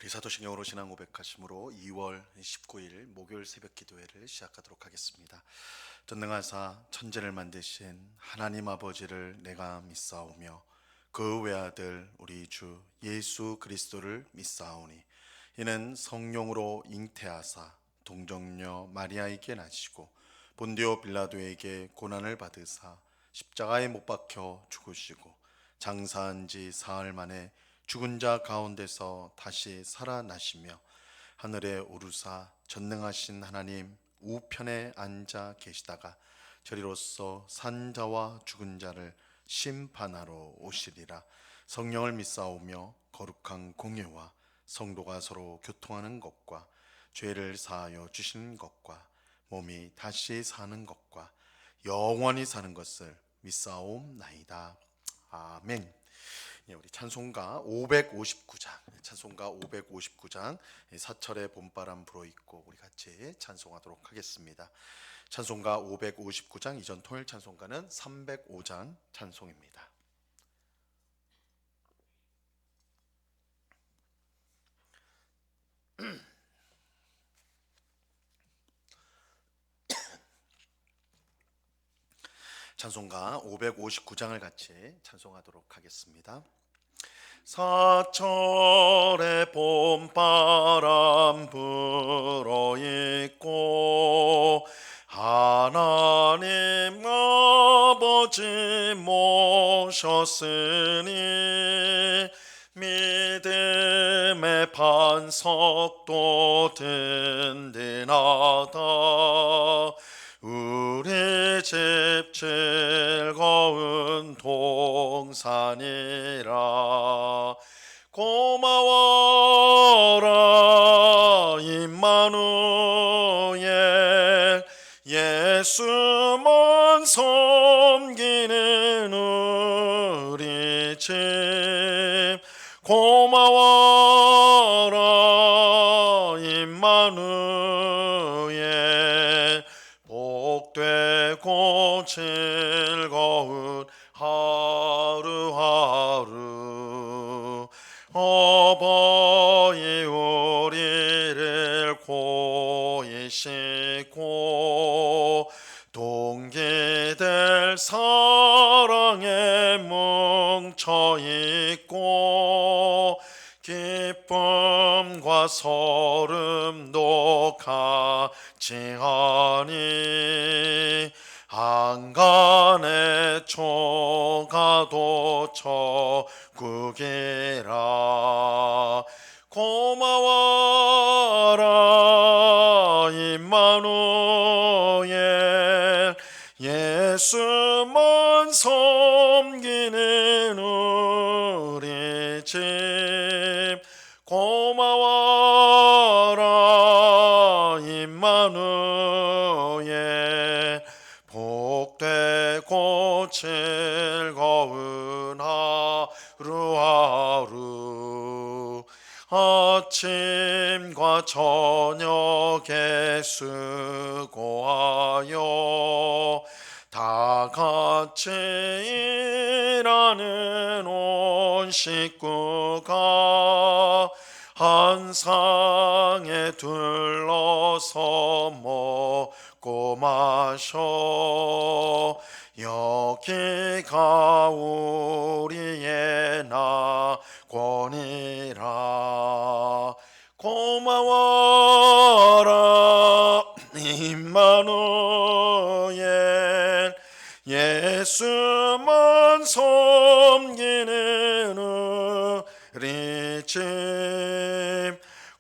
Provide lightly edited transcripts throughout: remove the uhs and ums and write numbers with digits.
우리 사도신경으로 신앙 고백하심으로 2월 19일 목요일 새벽 기도회를 시작하도록 하겠습니다. 전능하사 천지를 만드신 하나님 아버지를 내가 믿사오며 그 외아들 우리 주 예수 그리스도를 믿사오니 이는 성령으로 잉태하사 동정녀 마리아에게 나시고 본디오 빌라도에게 고난을 받으사 십자가에 못 박혀 죽으시고 장사한 지 사흘 만에 죽은 자 가운데서 다시 살아나시며 하늘에 오르사 전능하신 하나님 우편에 앉아 계시다가 저리로서 산 자와 죽은 자를 심판하러 오시리라. 성령을 믿사오며 거룩한 공예와 성도가 서로 교통하는 것과 죄를 사하여 주시는 것과 몸이 다시 사는 것과 영원히 사는 것을 믿사옵나이다. 아멘. 우리 찬송가 559장 사철의 봄바람 불어있고 우리 같이 찬송하도록 하겠습니다. 찬송가 559장 이전 토요일 찬송가는 305장 찬송입니다. 찬송가 559장을 같이 찬송하도록 하겠습니다. 사철의 봄바람 불어있고 하나님 아버지 모셨으니 믿음의 반석도 든든하다. 우리 집 즐거운 동산이라. 고마워라 임마누엘 예수만 섬기는 우리 집. 고마워라 임마누엘 복되고 즐거운 하루하루. 어버이 우리를 고이 싣고 동기들 사랑에 뭉쳐있고 기쁨과 설움도 같이 하니 한간의 초가도 천국이라. 고마워라 임마누엘 예수만 섬기는 우리 집. 고마워라 임마누엘 복되고 즐거운 하루하루. 아침과 저녁에 수고하여 다 같이 일하는 온 식구가 한 상에 둘러서 먹고 마셔. 여기가 우리의 낙원이라. 고마워라 임마누엘 예수만 섬기는 우리 집.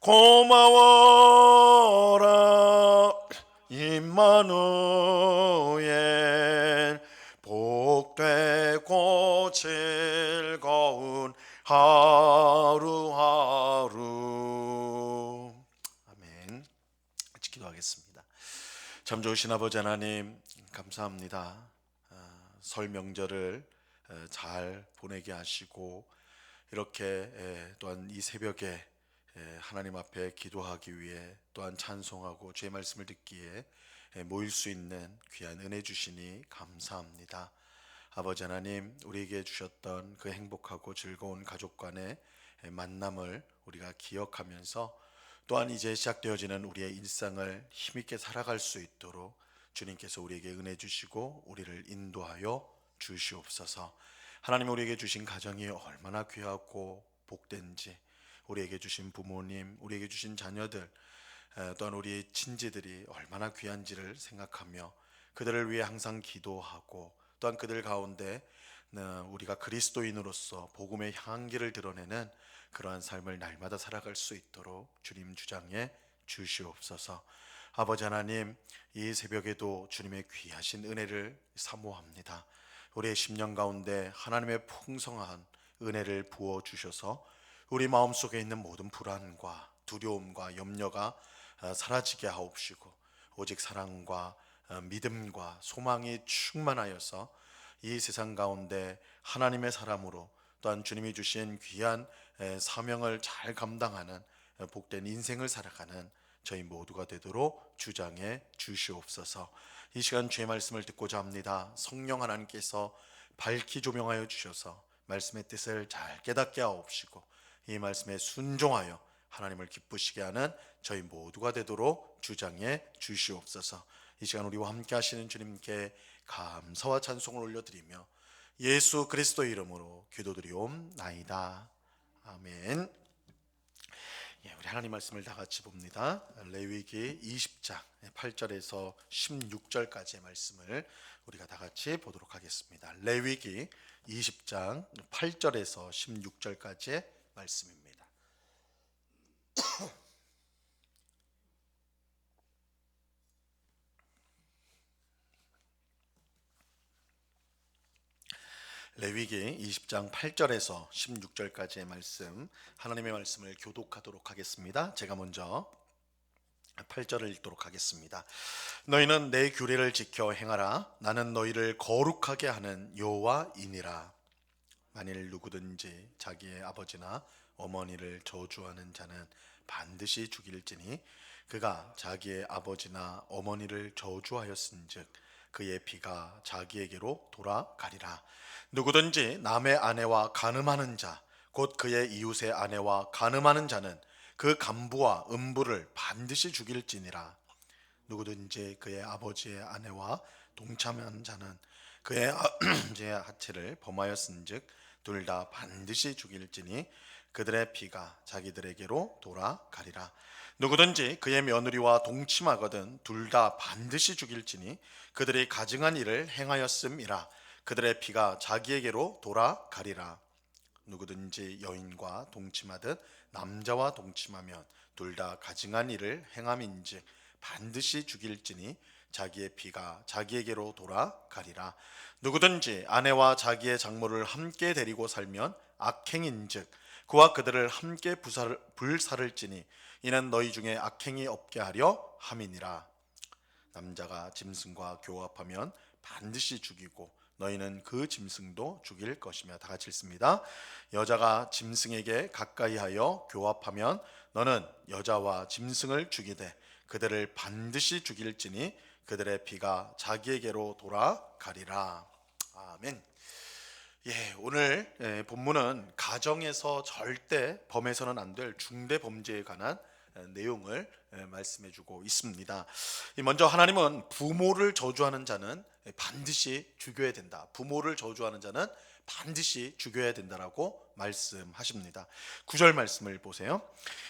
고마워라 임마누엘 복되고 즐거운 하루하루. 아멘. 같이 기도하겠습니다. 참 좋으신 아버지 하나님 감사합니다. 설 명절을 잘 보내게 하시고 이렇게 또한 이 새벽에 하나님 앞에 기도하기 위해 또한 찬송하고 주의 말씀을 듣기에 모일 수 있는 귀한 은혜 주시니 감사합니다. 아버지 하나님, 우리에게 주셨던 그 행복하고 즐거운 가족 간의 만남을 우리가 기억하면서 또한 이제 시작되어지는 우리의 일상을 힘있게 살아갈 수 있도록 주님께서 우리에게 은혜 주시고 우리를 인도하여 주시옵소서. 하나님, 우리에게 주신 가정이 얼마나 귀하고 복된지, 우리에게 주신 부모님, 우리에게 주신 자녀들, 또한 우리 친지들이 얼마나 귀한지를 생각하며 그들을 위해 항상 기도하고, 또한 그들 가운데 우리가 그리스도인으로서 복음의 향기를 드러내는 그러한 삶을 날마다 살아갈 수 있도록 주님 주장해 주시옵소서. 아버지 하나님, 이 새벽에도 주님의 귀하신 은혜를 사모합니다. 우리의 심령 가운데 하나님의 풍성한 은혜를 부어 주셔서 우리 마음속에 있는 모든 불안과 두려움과 염려가 사라지게 하옵시고, 오직 사랑과 믿음과 소망이 충만하여서 이 세상 가운데 하나님의 사람으로, 또한 주님이 주신 귀한 사명을 잘 감당하는 복된 인생을 살아가는 저희 모두가 되도록 주장해 주시옵소서. 이 시간 주의 말씀을 듣고자 합니다. 성령 하나님께서 밝히 조명하여 주셔서 말씀의 뜻을 잘 깨닫게 하옵시고, 이 말씀에 순종하여 하나님을 기쁘시게 하는 저희 모두가 되도록 주장해 주시옵소서. 이 시간 우리와 함께 하시는 주님께 감사와 찬송을 올려드리며 예수 그리스도의 이름으로 기도드리옵나이다. 아멘. 우리 하나님 말씀을 다 같이 봅니다. 레위기 20장 8절에서 16절까지의 말씀을 우리가 다 같이 보도록 하겠습니다. 레위기 20장 8절에서 16절까지의 말씀입니다. 레위기 20장 8절에서 16절까지의 말씀, 하나님의 말씀을 교독하도록 하겠습니다. 제가 먼저 8절을 읽도록 하겠습니다. 너희는 내 규례를 지켜 행하라. 나는 너희를 거룩하게 하는 여호와이니라. 만일 누구든지 자기의 아버지나 어머니를 저주하는 자는 반드시 죽일지니, 그가 자기의 아버지나 어머니를 저주하였은즉 그의 피가 자기에게로 돌아가리라. 누구든지 남의 아내와 간음하는 자, 곧 그의 이웃의 아내와 간음하는 자는 그 간부와 음부를 반드시 죽일지니라. 누구든지 그의 아버지의 아내와 동참한 자는 그의 아버지의 하체를 범하였은즉 둘 다 반드시 죽일지니, 그들의 피가 자기들에게로 돌아가리라. 누구든지 그의 며느리와 동침하거든 둘 다 반드시 죽일지니, 그들이 가증한 일을 행하였음이라. 그들의 피가 자기에게로 돌아가리라. 누구든지 여인과 동침하듯 남자와 동침하면 둘 다 가증한 일을 행함인즉 반드시 죽일지니, 자기의 피가 자기에게로 돌아가리라. 누구든지 아내와 자기의 장모를 함께 데리고 살면 악행인즉 그와 그들을 함께 불살을지니, 이는 너희 중에 악행이 없게 하려 함이니라. 남자가 짐승과 교합하면 반드시 죽이고 너희는 그 짐승도 죽일 것이며. 다 같이 읽습니다. 여자가 짐승에게 가까이하여 교합하면 너는 여자와 짐승을 죽이되 그들을 반드시 죽일지니, 그들의 피가 자기에게로 돌아가리라. 아멘. 오늘 본문은 가정에서 절대 범해서는 안 될 중대 범죄에 관한 내용을 말씀해 주고 있습니다. 먼저 하나님은 부모를 저주하는 자는 반드시 죽여야 된다. 부모를 저주하는 자는 반드시 죽여야 된다라고 말씀하십니다. 9절 말씀을 보세요.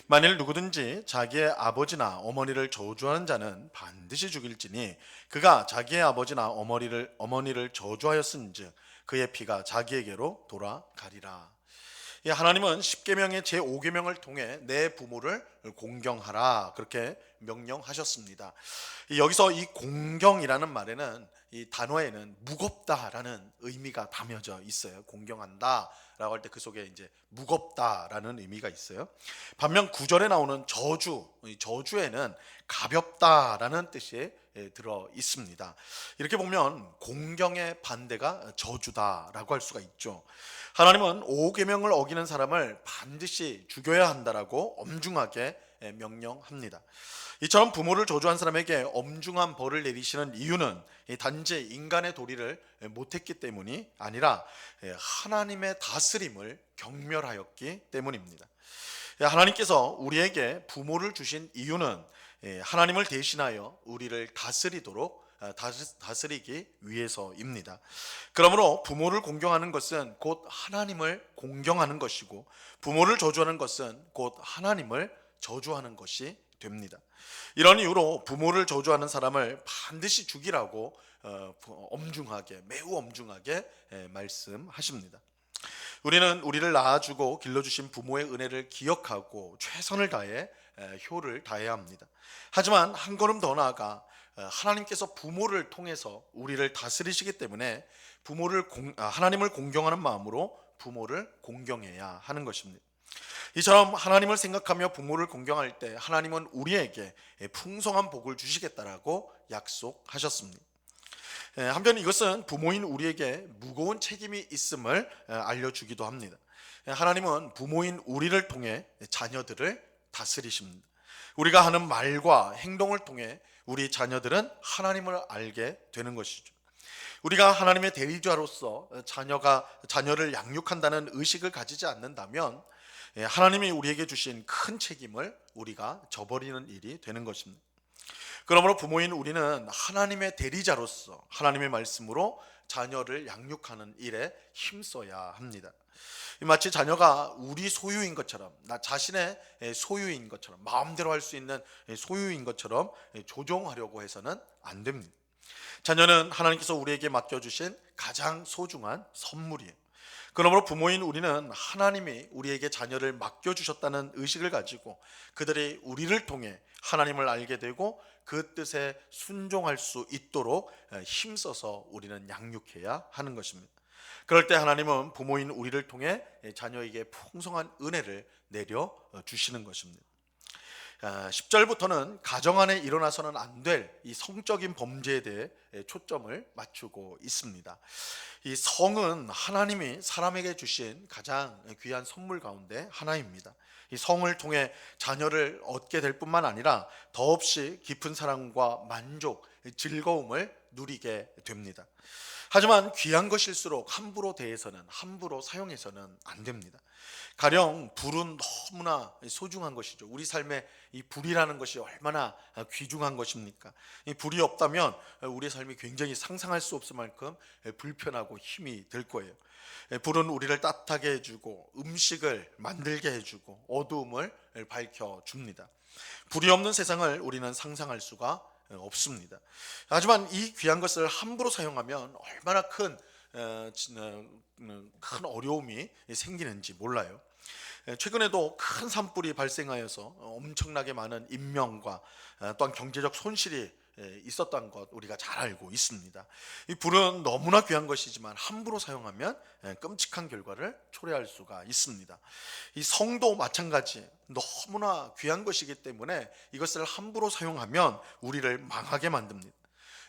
만일 누구든지 자기의 아버지나 어머니를 저주하는 자는 반드시 죽일지니, 그가 자기의 아버지나 어머니를 저주하였은즉 그의 피가 자기에게로 돌아가리라. 하나님은 10계명의 제5계명을 통해 내 부모를 공경하라, 그렇게 명령하셨습니다. 여기서 이 공경이라는 말에는, 이 단어에는 무겁다라는 의미가 담겨져 있어요. 공경한다 라고 할 때 그 속에 이제 무겁다라는 의미가 있어요. 반면 9절에 나오는 저주, 이 저주에는 가볍다라는 뜻이 들어 있습니다. 이렇게 보면 공경의 반대가 저주다라고 할 수가 있죠. 하나님은 5계명을 어기는 사람을 반드시 죽여야 한다라고 엄중하게 명령합니다. 이처럼 부모를 저주한 사람에게 엄중한 벌을 내리시는 이유는 단지 인간의 도리를 못했기 때문이 아니라 하나님의 다스림을 경멸하였기 때문입니다. 하나님께서 우리에게 부모를 주신 이유는 하나님을 대신하여 우리를 다스리기 위해서입니다. 그러므로 부모를 공경하는 것은 곧 하나님을 공경하는 것이고, 부모를 저주하는 것은 곧 하나님을 저주하는 것이 됩니다. 이런 이유로 부모를 저주하는 사람을 반드시 죽이라고 매우 엄중하게 말씀하십니다. 우리는 우리를 낳아주고 길러주신 부모의 은혜를 기억하고 최선을 다해 효를 다해야 합니다. 하지만 한 걸음 더 나아가 하나님께서 부모를 통해서 우리를 다스리시기 때문에 하나님을 공경하는 마음으로 부모를 공경해야 하는 것입니다. 이처럼 하나님을 생각하며 부모를 공경할 때 하나님은 우리에게 풍성한 복을 주시겠다라고 약속하셨습니다. 한편 이것은 부모인 우리에게 무거운 책임이 있음을 알려주기도 합니다. 하나님은 부모인 우리를 통해 자녀들을 다스리십니다. 우리가 하는 말과 행동을 통해 우리 자녀들은 하나님을 알게 되는 것이죠. 우리가 하나님의 대리자로서 자녀를 양육한다는 의식을 가지지 않는다면 하나님이 우리에게 주신 큰 책임을 우리가 저버리는 일이 되는 것입니다. 그러므로 부모인 우리는 하나님의 대리자로서 하나님의 말씀으로 자녀를 양육하는 일에 힘써야 합니다. 마치 자녀가 우리 소유인 것처럼, 나 자신의 소유인 것처럼, 마음대로 할 수 있는 소유인 것처럼 조종하려고 해서는 안 됩니다. 자녀는 하나님께서 우리에게 맡겨주신 가장 소중한 선물이에요. 그러므로 부모인 우리는 하나님이 우리에게 자녀를 맡겨주셨다는 의식을 가지고 그들이 우리를 통해 하나님을 알게 되고 그 뜻에 순종할 수 있도록 힘써서 우리는 양육해야 하는 것입니다. 그럴 때 하나님은 부모인 우리를 통해 자녀에게 풍성한 은혜를 내려 주시는 것입니다. 10절부터는 가정 안에 일어나서는 안 될 이 성적인 범죄에 대해 초점을 맞추고 있습니다. 이 성은 하나님이 사람에게 주신 가장 귀한 선물 가운데 하나입니다. 이 성을 통해 자녀를 얻게 될 뿐만 아니라 더없이 깊은 사랑과 만족, 즐거움을 누리게 됩니다. 하지만 귀한 것일수록 함부로 사용해서는 안 됩니다. 가령 불은 너무나 소중한 것이죠. 우리 삶에 이 불이라는 것이 얼마나 귀중한 것입니까? 이 불이 없다면 우리의 삶이 굉장히 상상할 수 없을 만큼 불편하고 힘이 들 거예요. 불은 우리를 따뜻하게 해주고 음식을 만들게 해주고 어두움을 밝혀줍니다. 불이 없는 세상을 우리는 상상할 수가 없습니다. 하지만 이 귀한 것을 함부로 사용하면 얼마나 큰 어려움이 생기는지 몰라요. 최근에도 큰 산불이 발생하여서 엄청나게 많은 인명과 또한 경제적 손실이 있었던 것 우리가 잘 알고 있습니다. 이 불은 너무나 귀한 것이지만 함부로 사용하면 끔찍한 결과를 초래할 수가 있습니다. 이 성도 마찬가지 너무나 귀한 것이기 때문에 이것을 함부로 사용하면 우리를 망하게 만듭니다.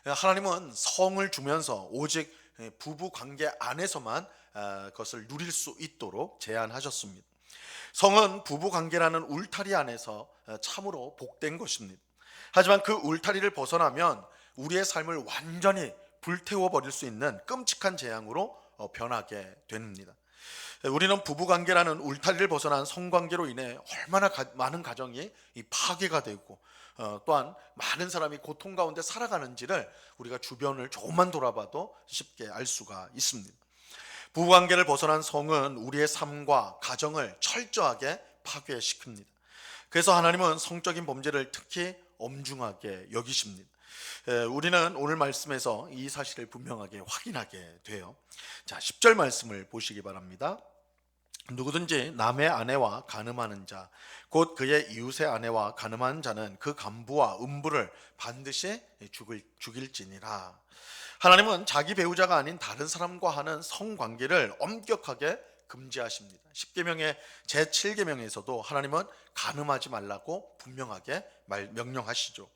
하나님은 성을 주면서 오직 부부 관계 안에서만 그것을 누릴 수 있도록 제안하셨습니다. 성은 부부 관계라는 울타리 안에서 참으로 복된 것입니다. 하지만 그 울타리를 벗어나면 우리의 삶을 완전히 불태워 버릴 수 있는 끔찍한 재앙으로 변하게 됩니다. 우리는 부부관계라는 울타리를 벗어난 성관계로 인해 얼마나 많은 가정이 파괴가 되고 또한 많은 사람이 고통 가운데 살아가는지를 우리가 주변을 조금만 돌아봐도 쉽게 알 수가 있습니다. 부부관계를 벗어난 성은 우리의 삶과 가정을 철저하게 파괴시킵니다. 그래서 하나님은 성적인 범죄를 특히 엄중하게 여기십니다. 우리는 오늘 말씀에서 이 사실을 분명하게 확인하게 돼요. 자, 10절 말씀을 보시기 바랍니다. 누구든지 남의 아내와 간음하는 자, 곧 그의 이웃의 아내와 간음하는 자는 그 간부와 음부를 반드시 죽일지니라. 하나님은 자기 배우자가 아닌 다른 사람과 하는 성관계를 엄격하게 금지하십니다. 10계명의 제7계명에서도 하나님은 간음하지 말라고 분명하게 명령하시죠.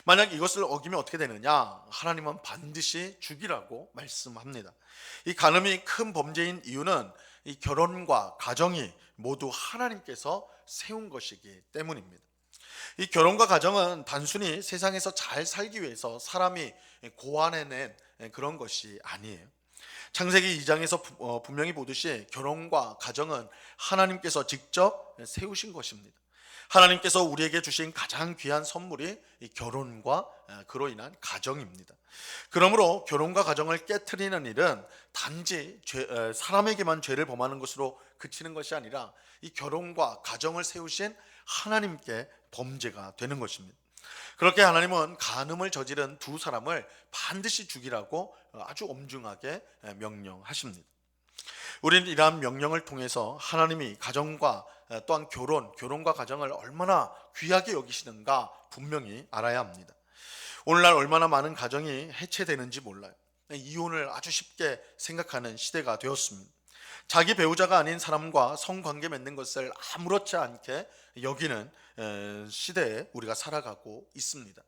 만약 이것을 어기면 어떻게 되느냐? 하나님은 반드시 죽이라고 말씀합니다. 이 간음이 큰 범죄인 이유는 이 결혼과 가정이 모두 하나님께서 세운 것이기 때문입니다. 이 결혼과 가정은 단순히 세상에서 잘 살기 위해서 사람이 고안해낸 그런 것이 아니에요. 창세기 2장에서 분명히 보듯이 결혼과 가정은 하나님께서 직접 세우신 것입니다. 하나님께서 우리에게 주신 가장 귀한 선물이 이 결혼과 그로 인한 가정입니다. 그러므로 결혼과 가정을 깨트리는 일은 단지 사람에게만 죄를 범하는 것으로 그치는 것이 아니라 이 결혼과 가정을 세우신 하나님께 범죄가 되는 것입니다. 그렇게 하나님은 간음을 저지른 두 사람을 반드시 죽이라고 아주 엄중하게 명령하십니다. 우리는 이러한 명령을 통해서 하나님이 가정과 또한 결혼과 가정을 얼마나 귀하게 여기시는가 분명히 알아야 합니다. 오늘날 얼마나 많은 가정이 해체되는지 몰라요. 이혼을 아주 쉽게 생각하는 시대가 되었습니다. 자기 배우자가 아닌 사람과 성관계 맺는 것을 아무렇지 않게 여기는 시대에 우리가 살아가고 있습니다.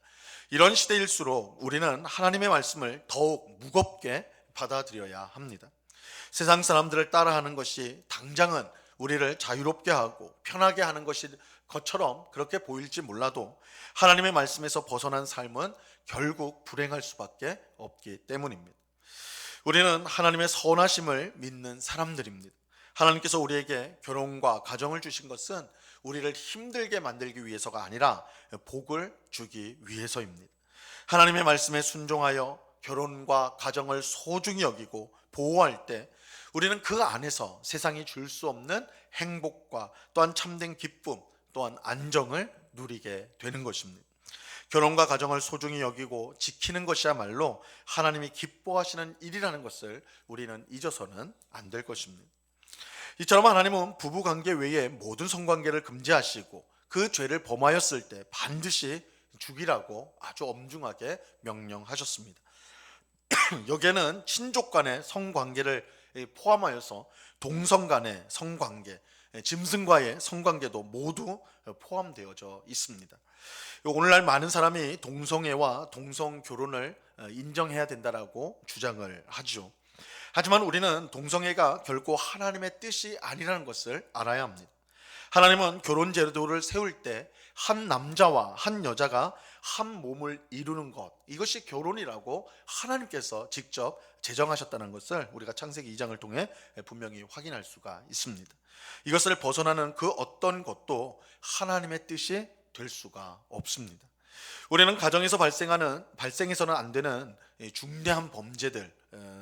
이런 시대일수록 우리는 하나님의 말씀을 더욱 무겁게 받아들여야 합니다. 세상 사람들을 따라하는 것이 당장은 우리를 자유롭게 하고 편하게 하는 것처럼 그렇게 보일지 몰라도 하나님의 말씀에서 벗어난 삶은 결국 불행할 수밖에 없기 때문입니다. 우리는 하나님의 선하심을 믿는 사람들입니다. 하나님께서 우리에게 결혼과 가정을 주신 것은 우리를 힘들게 만들기 위해서가 아니라 복을 주기 위해서입니다. 하나님의 말씀에 순종하여 결혼과 가정을 소중히 여기고 보호할 때 우리는 그 안에서 세상이 줄 수 없는 행복과 또한 참된 기쁨, 또한 안정을 누리게 되는 것입니다. 결혼과 가정을 소중히 여기고 지키는 것이야말로 하나님이 기뻐하시는 일이라는 것을 우리는 잊어서는 안 될 것입니다. 이처럼 하나님은 부부관계 외에 모든 성관계를 금지하시고 그 죄를 범하였을 때 반드시 죽이라고 아주 엄중하게 명령하셨습니다. 여기에는 친족 간의 성관계를 포함하여서 동성 간의 성관계, 짐승과의 성관계도 모두 포함되어져 있습니다. 오늘날 많은 사람이 동성애와 동성 결혼을 인정해야 된다라고 주장을 하죠. 하지만 우리는 동성애가 결코 하나님의 뜻이 아니라는 것을 알아야 합니다. 하나님은 결혼 제도를 세울 때 한 남자와 한 여자가 한 몸을 이루는 것, 이것이 결혼이라고 하나님께서 직접 제정하셨다는 것을 우리가 창세기 2장을 통해 분명히 확인할 수가 있습니다. 이것을 벗어나는 그 어떤 것도 하나님의 뜻이 될 수가 없습니다. 우리는 가정에서 발생해서는 안 되는 중대한 범죄들,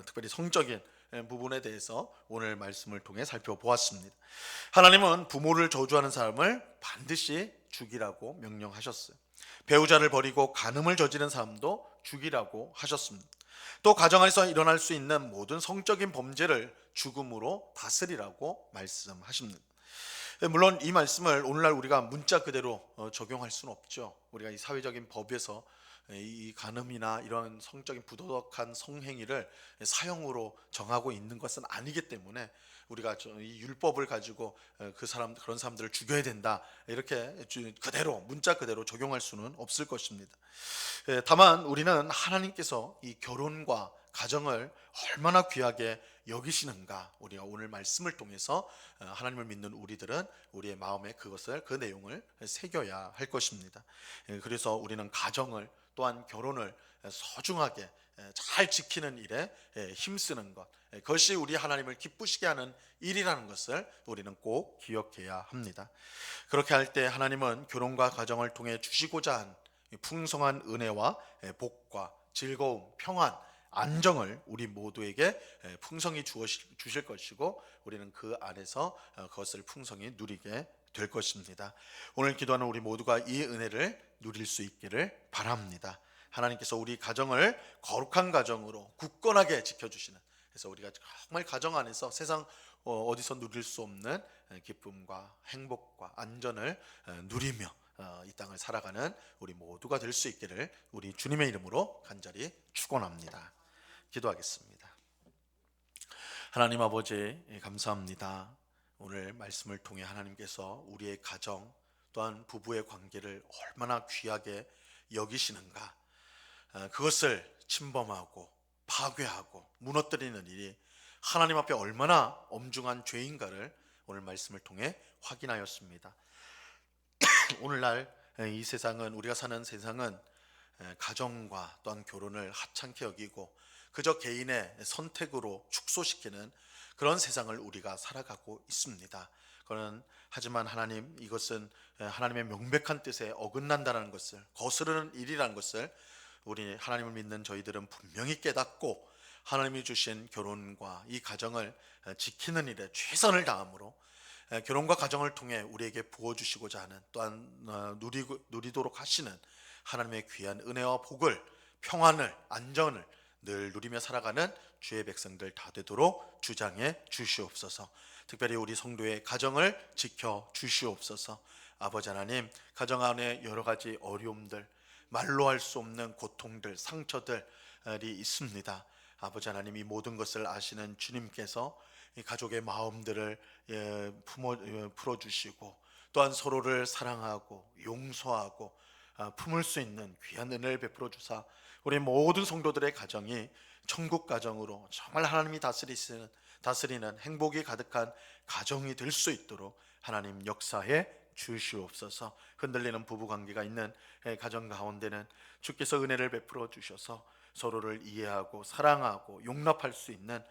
특별히 성적인 부분에 대해서 오늘 말씀을 통해 살펴보았습니다. 하나님은 부모를 저주하는 사람을 반드시 죽이라고 명령하셨어요. 배우자를 버리고 간음을 저지른 사람도 죽이라고 하셨습니다. 또 가정에서 일어날 수 있는 모든 성적인 범죄를 죽음으로 다스리라고 말씀하십니다. 물론 이 말씀을 오늘날 우리가 문자 그대로 적용할 수는 없죠. 우리가 이 사회적인 법에서 이 간음이나 이런 성적인 부도덕한 성행위를 사형으로 정하고 있는 것은 아니기 때문에 우리가 이 율법을 가지고 그런 사람들을 죽여야 된다 이렇게 그대로 문자 그대로 적용할 수는 없을 것입니다. 다만 우리는 하나님께서 이 결혼과 가정을 얼마나 귀하게 여기시는가, 우리가 오늘 말씀을 통해서 하나님을 믿는 우리들은 우리의 마음에 그 내용을 새겨야 할 것입니다. 그래서 우리는 가정을 또한 결혼을 소중하게 잘 지키는 일에 힘쓰는 것, 그것이 우리 하나님을 기쁘시게 하는 일이라는 것을 우리는 꼭 기억해야 합니다. 그렇게 할 때 하나님은 결혼과 가정을 통해 주시고자 한 풍성한 은혜와 복과 즐거움, 평안, 안정을 우리 모두에게 풍성히 주실 것이고 우리는 그 안에서 그것을 풍성히 누리게 될 것입니다. 오늘 기도하는 우리 모두가 이 은혜를 누릴 수 있기를 바랍니다. 하나님께서 우리 가정을 거룩한 가정으로 굳건하게 지켜주시는, 그래서 우리가 정말 가정 안에서 세상 어디서 누릴 수 없는 기쁨과 행복과 안전을 누리며 이 땅을 살아가는 우리 모두가 될 수 있기를 우리 주님의 이름으로 간절히 축원합니다. 기도하겠습니다. 하나님 아버지, 감사합니다. 오늘 말씀을 통해 하나님께서 우리의 가정 또한 부부의 관계를 얼마나 귀하게 여기시는가, 그것을 침범하고 파괴하고 무너뜨리는 일이 하나님 앞에 얼마나 엄중한 죄인가를 오늘 말씀을 통해 확인하였습니다. 오늘날 이 세상은, 우리가 사는 세상은 가정과 또한 결혼을 하찮게 여기고 그저 개인의 선택으로 축소시키는 그런 세상을 우리가 살아가고 있습니다. 그는 하지만 하나님, 이것은 하나님의 명백한 뜻에 어긋난다는 것을, 거스르는 일이라는 것을 우리 하나님을 믿는 저희들은 분명히 깨닫고 하나님이 주신 결혼과 이 가정을 지키는 일에 최선을 다함으로 결혼과 가정을 통해 우리에게 부어주시고자 하는, 또한 누리도록 하시는 하나님의 귀한 은혜와 복을, 평안을, 안전을 늘 누리며 살아가는 주의 백성들 다 되도록 주장해 주시옵소서. 특별히 우리 성도의 가정을 지켜 주시옵소서. 아버지 하나님, 가정 안에 여러 가지 어려움들, 말로 할 수 없는 고통들, 상처들이 있습니다. 아버지 하나님, 이 모든 것을 아시는 주님께서 이 가족의 마음들을 풀어주시고, 또한 서로를 사랑하고 용서하고 품을 수 있는 귀한 은혜를 베풀어 주사 우리 모든 성도들의 가정이 천국 가정으로 정말 하나님이 다스리는 행복이 가득한 가정이 될 수 있도록 하나님 역사해 주시옵소서. 흔들리는 부부관계가 있는 가정 가운데는 주께서 은혜를 베풀어 주셔서 서로를 이해하고 사랑하고 용납할 수 있는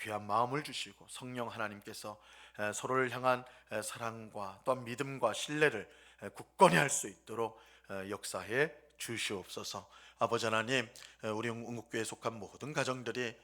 귀한 마음을 주시고, 성령 하나님께서 서로를 향한 사랑과 또한 믿음과 신뢰를 굳건히 할 수 있도록 역사해 주시옵소서. 아버지 하나님, 우리 응국교회에 속한 모든 가정들이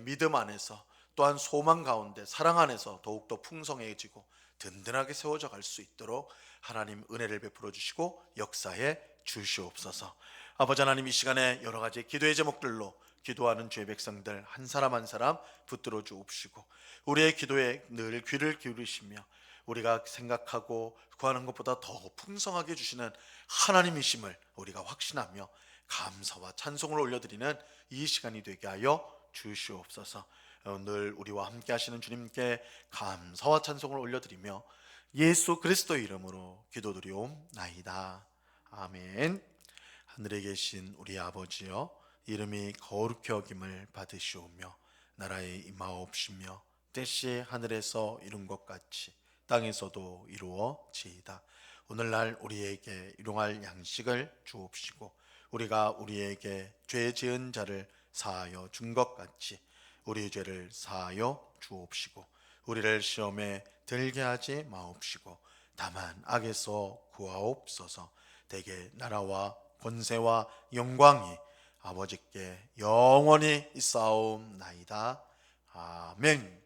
믿음 안에서, 또한 소망 가운데, 사랑 안에서 더욱더 풍성해지고 든든하게 세워져 갈 수 있도록 하나님 은혜를 베풀어 주시고 역사해 주시옵소서. 아버지 하나님, 이 시간에 여러 가지 기도의 제목들로 기도하는 주의 백성들 한 사람 한 사람 붙들어 주옵시고, 우리의 기도에 늘 귀를 기울이시며 우리가 생각하고 구하는 것보다 더 풍성하게 주시는 하나님이심을 우리가 확신하며 감사와 찬송을 올려드리는 이 시간이 되게 하여 주시옵소서. 늘 우리와 함께 하시는 주님께 감사와 찬송을 올려드리며 예수 그리스도의 이름으로 기도드리옵나이다. 아멘. 하늘에 계신 우리 아버지여, 이름이 거룩히 여김을 받으시오며 나라의 임하옵시며 뜻이 하늘에서 이룬 것 같이 땅에서도 이루어지이다. 오늘날 우리에게 일용할 양식을 주옵시고, 우리가 우리에게 죄 지은 자를 사하여 준 것 같이 우리 죄를 사하여 주옵시고, 우리를 시험에 들게 하지 마옵시고 다만 악에서 구하옵소서. 대개 나라와 권세와 영광이 아버지께 영원히 있사옵나이다. 아멘.